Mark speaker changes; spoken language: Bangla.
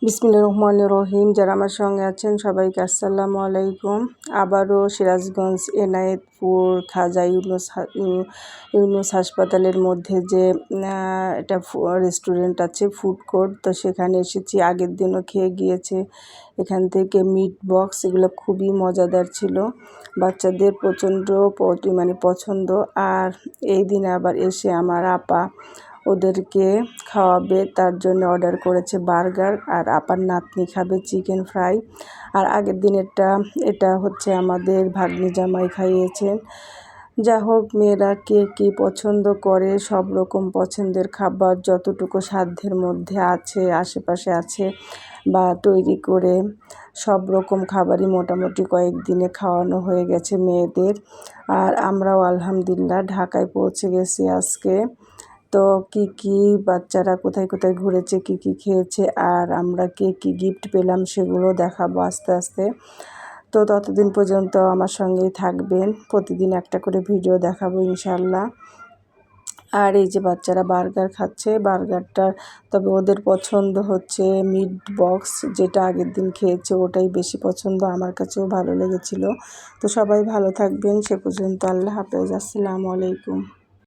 Speaker 1: বিসমিল্লাহির রহমানির রহিম। যারা আমার সঙ্গে আছেন সবাইকে আসসালামু আলাইকুম। আবারও সিরাজগঞ্জ এনায়েতপুর খাজা ইউনুস হাসপাতালের মধ্যে যে এটা রেস্টুরেন্ট আছে, ফুড কোর্ট, তো সেখানে এসেছি। আগের দিনও খেয়ে গিয়েছে এখান থেকে মিট বক্স, এগুলো খুবই মজাদার ছিল, বাচ্চাদের প্রচণ্ড পছন্দ। আর এই দিন আবার এসে আমার আপা ওদেরকে খাওয়াবে, তার জন্য অর্ডার করেছে বার্গার, আর আপার নাতনি খাবে চিকেন ফ্রাই। আর আগের দিন এটা হচ্ছে আমাদের ভাগ্নি জামাই খাইয়েছেন। যা হোক, মেয়েরা কে কী পছন্দ করে, সব রকম পছন্দের খাবার যতটুকু সাধ্যের মধ্যে আছে, আশেপাশে আছে বা তৈরি করে সব রকম খাবারই মোটামুটি কয়েকদিনে খাওয়ানো হয়ে গেছে মেয়েদের। আর আমরাও আলহামদুলিল্লাহ ঢাকায় পৌঁছে গেছি আজকে। তো কি বাচ্চারা কোথায় কোথায় ঘুরেছে, কি খেয়েছে, আর আমরা কি গিফট পেলাম সেগুলো দেখাবো আস্তে আস্তে। তো ততদিন পর্যন্ত আমার সঙ্গেই থাকবেন, প্রতিদিন একটা করে ভিডিও দেখাবো ইনশাল্লাহ। আর এই যে বাচ্চারা বার্গার খাচ্ছে, বার্গারটা তবে ওদের পছন্দ হচ্ছে মিট বক্স, যেটা আগের দিন খেয়েছে ওটাই বেশি পছন্দ, আমার কাছেও ভালো লেগেছিল। তো সবাই ভালো থাকবেন, সে পর্যন্ত আল্লাহ হাফেজ, আসসালামু আলাইকুম।